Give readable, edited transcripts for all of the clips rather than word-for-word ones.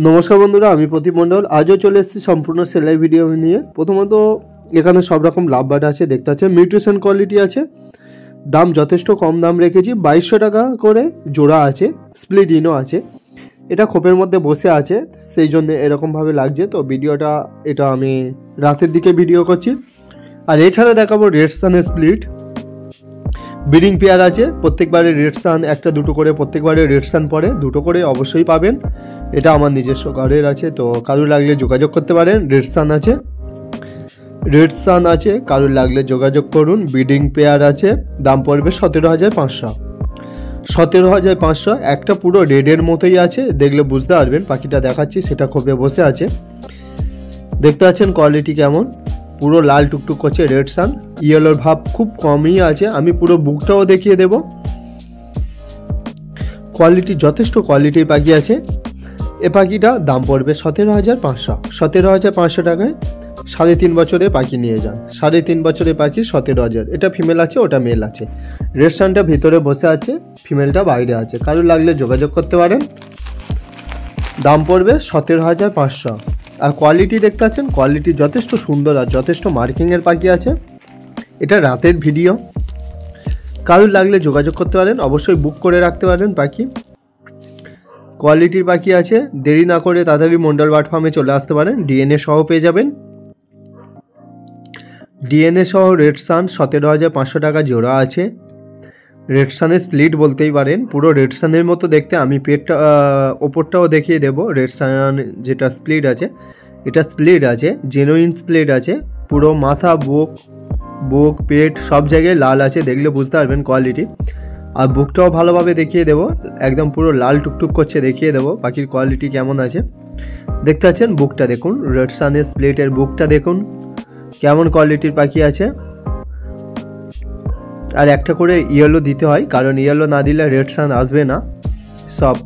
নমস্কার বন্ধুরা, আমি প্রদীপ মণ্ডল। আজও চলে এসেছি সম্পূর্ণ সেলাই ভিডিও নিয়ে। প্রথমত এখানে সব রকম লাভ বাট আছে, দেখতে পাচ্ছেন নিউট্রিশন কোয়ালিটি আছে। দাম যথেষ্ট কম দাম রেখেছি, 2200 টাকা করে জোড়া আছে। স্প্লিট ইনো আছে, এটা খোপের মধ্যে বসে আছে, সেই জন্য এরকমভাবে লাগছে। তো এটা আমি রাতের দিকে ভিডিও করছি। আর এছাড়া দেখাবো রেড সানের স্প্লিট ব্রিডিং পেয়ার আছে। প্রত্যেকবারে রেড সান একটা দুটো করে, প্রত্যেকবারে রেড সান পরে দুটো করে অবশ্যই পাবেন। এটা আমার নিজস্ব ঘরের আছে, তো কারোর লাগলে যোগাযোগ করতে পারেন। রেড সান আছে, কারোর লাগলে যোগাযোগ করুন। ব্রিডিং পেয়ার আছে, দাম পড়বে 17,500। 17,500। একটা পুরো রেডের মতোই আছে, দেখলে বুঝতে পারবেন। পাখিটা দেখাচ্ছি, সেটা খোপে বসে আছে, দেখতে পাচ্ছেন কোয়ালিটি কেমন। পুরো লাল টুকটুক করছে রেড সান, ইয়েলোর ভাব খুব কমই আছে। আমি পুরো বুকটাও দেখিয়ে দেব। কোয়ালিটি যথেষ্ট কোয়ালিটির পাখি আছে। এ পাখিটা দাম পড়বে 17,500। 17,500 টাকায় 3.5 বছরের পাখি নিয়ে যান। 3.5 বছরের পাখি 17,000। এটা ফিমেল আছে, ওটা মেল আছে। রেড সানটা ভিতরে বসে আছে, ফিমেলটা বাইরে আছে। কারোর লাগলে যোগাযোগ করতে পারেন। দাম পড়বে 17,500। আর কোয়ালিটি দেখতে পাচ্ছেন, কোয়ালিটি যথেষ্ট সুন্দর আর যথেষ্ট মার্কিংয়ের পাখি আছে। এটা রাতের ভিডিও, কারোর লাগলে যোগাযোগ করতে পারেন। অবশ্যই বুক করে রাখতে পারেন পাখি। কোয়ালিটির পাখি আছে, দেরি না করে তাড়াতাড়ি মন্ডল বার্ড ফার্মে চলে আসতে পারেন। ডিএনএ সহ পেয়ে যাবেন। ডিএনএ সহ রেড সান 17,500 টাকা জোড়া আছে। রেড সানের স্প্লিট বলতেই পারেন, পুরো রেড সানের মতো দেখতে। আমি পেটটা ওপরটাও দেখিয়ে দেবো। রেড সান যেটা স্প্লিট আছে, এটা স্প্লিট আছে, জেনুইন স্প্লিট আছে। পুরো মাথা, বুক, পেট সব জায়গায় লাল আছে, দেখলে বুঝতে পারবেন কোয়ালিটি। আর বুকটাও ভালোভাবে দেখিয়ে দেবো, একদম পুরো লাল টুকটুক করছে, দেখিয়ে দেবো পাখির কোয়ালিটি কেমন আছে। দেখতে পাচ্ছেন বুকটা দেখুন, রেড সানের স্প্লিটের বুকটা দেখুন কেমন কোয়ালিটির পাখি আছে। আর একটা করে ইয়েলো দিতে হয়, কারণ ইয়েলো না দিলে রেড সান আসবে না, সব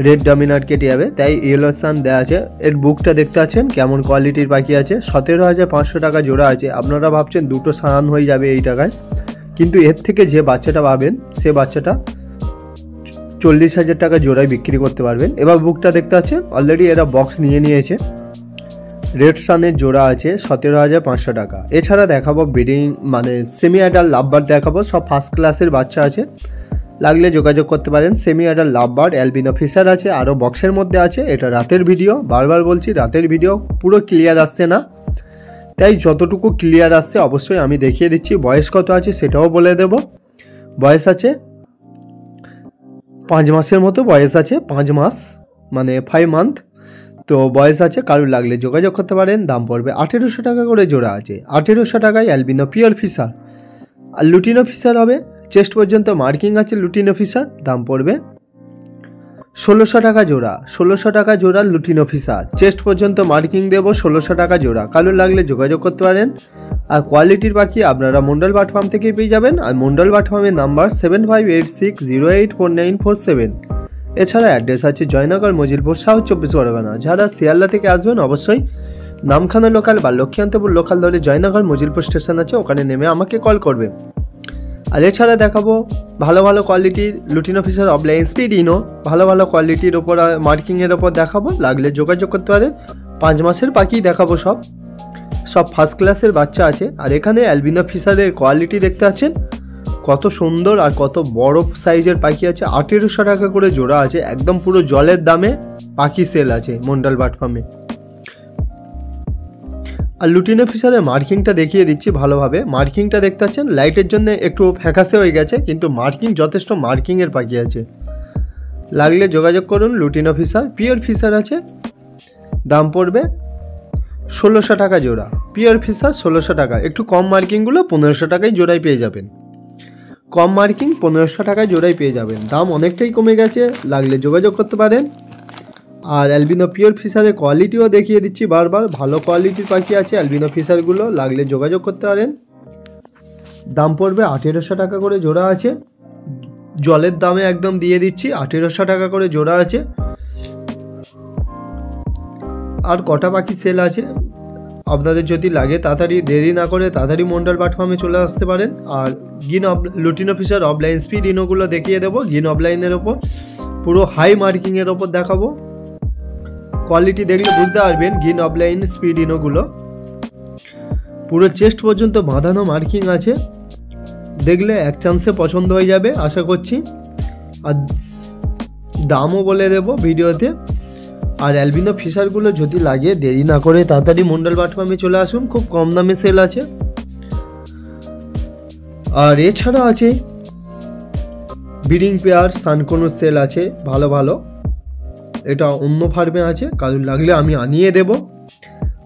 রেড ডমিনার কেটে যাবে, তাই ইয়েলো সান দেওয়া আছে। এর বুকটা দেখতে পাচ্ছেন কেমন কোয়ালিটির পাখি আছে। 17,500 টাকা জোড়া আছে। আপনারা ভাবছেন দুটো সান হয়ে যাবে এই টাকায়, কিন্তু এর থেকে যে বাচ্চাটা পাবেন সে বাচ্চাটা 40,000 টাকা জোড়ায় বিক্রি করতে পারবেন। এবার বুকটা দেখতে পাচ্ছেন, অলরেডি এরা বক্স নিয়ে নিয়েছে। রেড সানের জোড়া আছে 17,500 টাকা। এছাড়া দেখাবো ব্রিডিং সেমি অ্যাডাল্ট লাভবার্ড দেখাবো। সব ফার্স্ট ক্লাসের বাচ্চা আছে, লাগলে যোগাযোগ করতে পারেন। Semi adult lovebird albino fisher আছে, আরও বক্সের মধ্যে আছে। এটা রাতের ভিডিও, বারবার বলছি রাতের ভিডিও, পুরো ক্লিয়ার আসছে না, তাই যতটুকু ক্লিয়ার আসছে অবশ্যই আমি দেখিয়ে দিচ্ছি। বয়স কত আছে সেটাও বলে দেব। বয়স আছে 5 মাসের মতো বয়স আছে, 5 মাস 5 মান্থ তো বয়স আছে। কারোর লাগলে যোগাযোগ করতে পারেন। দাম পড়বে 1,800 টাকা করে জোড়া আছে। 1,800 টাকায় অ্যালবিনো পিওর ফিশার। আর লুটিনো ফিশার হবে, চেস্ট পর্যন্ত মার্কিং আছে লুটিনো ফিশার। দাম পড়বে 1,600 টাকা জোড়া। 1,600 টাকা জোড়া লুটিনো ফিশার, চেস্ট পর্যন্ত মার্কিং দেবো। 1,600 টাকা জোড়া, কারোর লাগলে যোগাযোগ করতে পারেন। আর কোয়ালিটির পাখি আপনারা মন্ডল বার্ড ফার্ম থেকেই পেয়ে যাবেন। আর মন্ডল বার্ড ফার্মের নাম্বার 7586084947। এছাড়া অ্যাড্রেস আছে জয়নগর, মজিলপুর, সাউথ 24 পরগনা। যারা শিয়ালদা থেকে আসবেন অবশ্যই নামখানা লোকাল বা লক্ষ্মীকান্তপুর লোকাল ধরে জয়নগর মজিলপুর স্টেশন আছে, ওখানে নেমে আমাকে কল করবে। আর এছাড়া দেখাবো ভালো ভালো কোয়ালিটির লুটিনো ফিশার অফলাইন স্পিড ইনো, ভালো ভালো কোয়ালিটির ওপর মার্কিংয়ের ওপর দেখাবো, লাগলে যোগাযোগ করতে পারেন। 5 মাসের পাখি দেখাবো, সব ফার্স্ট ক্লাসের বাচ্চা আছে। আর এখানে অ্যালবিনো ফিশারের কোয়ালিটি দেখতে পাচ্ছেন কত সুন্দর আর কত বড় সাইজের পাখি আছে। 1,800 টাকা করে জোড়া আছে, একদম পুরো জলের দামে পাখি সেল আছে মন্ডল বার্ড ফার্মে। আর লুটিনো ফিশারের মার্কিংটা দেখিয়ে দিচ্ছি ভালোভাবে। মার্কিংটা দেখতে পাচ্ছেন, লাইটের জন্য একটু ফ্যাকাসে হয়ে গেছে, কিন্তু মার্কিং যথেষ্ট মার্কিংয়ের পাখি আছে, লাগলে যোগাযোগ করুন। লুটিনো ফিশার পিওর ফিশার আছে, দাম পড়বে 1,600 টাকা জোড়া। পিওর ফিশার 1,600 টাকা। একটু কম মার্কিংগুলো 1,500 টাকায় জোড়ায় পেয়ে যাবেন। কম মার্কিং 1,500 টাকায় জোড়ায় পেয়ে যাবেন। দাম অনেকটাই কমে গেছে, লাগলে যোগাযোগ করতে পারেন। আর অ্যালবিনো পিওর ফিশারের কোয়ালিটিও দেখিয়ে দিচ্ছি বারবার, ভালো কোয়ালিটির পাখি আছে অ্যালবিনো ফিশারগুলো, লাগলে যোগাযোগ করতে পারেন। দাম পড়বে 1,800 টাকা করে জোড়া আছে। জলের দামে একদম দিয়ে দিচ্ছি, 1,800 টাকা করে জোড়া আছে। আর কটা পাখি সেল আছে, আপনাদের যদি লাগে তাড়াতাড়ি দেরি না করে তাড়াতাড়ি মন্ডল বার্ড ফার্মে চলে আসতে পারেন। আর লুটিনো ফিশার অফলাইন স্পিড ইনোগুলো দেখিয়ে দেবো। গ্রিন অফলাইনের ওপর পুরো হাই মার্কিংয়ের ওপর দেখাবো। কোয়ালিটি দেখলে বুঝতে পারবেন গ্রিন অফলাইন স্পিড ইনোগুলো। পুরো চেস্ট পর্যন্ত বাঁধানো মার্কিং আছে, দেখলে এক চান্সে পছন্দ হয়ে যাবে আশা করছি। আর দামও বলে দেবো ভিডিওতে। আর অ্যালবিনো ফিশারগুলো যদি লাগে দেরি না করে তাড়াতাড়ি মন্ডল বার্ড ফার্মে চলে আসুন, খুব কম দামে সেল আছে। আর এছাড়া আছে ব্রিডিং পেয়ার সানকনুর সেল আছে ভালো ভালো, এটা অন্য ফার্মে আছে, কারণ লাগলে আমি আনিয়ে দেব।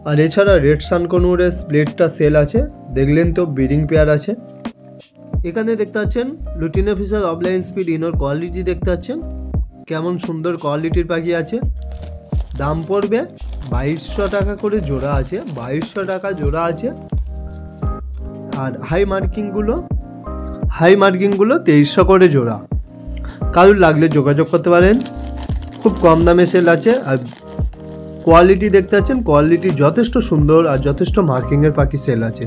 আর এছাড়া রেড সানকনুরের স্প্লেটটা সেল আছে, দেখলেন তো ব্রিডিং পেয়ার আছে। এখানে দেখতে পাচ্ছেন লুটিনো ফিশার অফলাইন স্পিড ইনোর কোয়ালিটি দেখতে পাচ্ছেন কেমন সুন্দর কোয়ালিটির পাখি আছে। দাম পড়বে 2200 টাকা করে জোড়া আছে, 2200 টাকা জোড়া আছে। আর হাই মার্কিংগুলো 2300 করে জোড়া, কারোর লাগলে যোগাযোগ করতে পারেন, খুব কম দামে সেল আছে। আর কোয়ালিটি দেখতে পাচ্ছেন, কোয়ালিটি যথেষ্ট সুন্দর আর যথেষ্ট মার্কিংয়ের পাখি সেল আছে।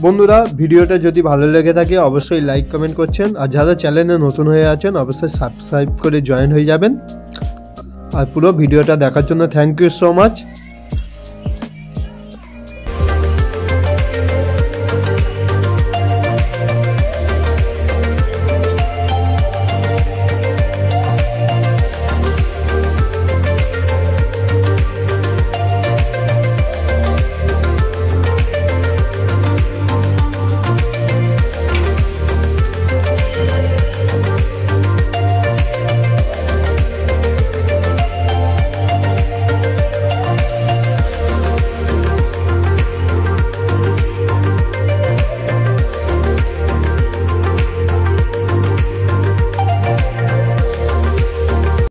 বন্ধুরা ভিডিওটা যদি ভালো লেগে থাকে অবশ্যই লাইক কমেন্ট করছেন, আর যারা চ্যানেলে নতুন হয়ে আছেন অবশ্যই সাবস্ক্রাইব করে জয়েন হয়ে যাবেন। আর পুরো ভিডিওটা দেখার জন্য থ্যাংক ইউ সো মাচ।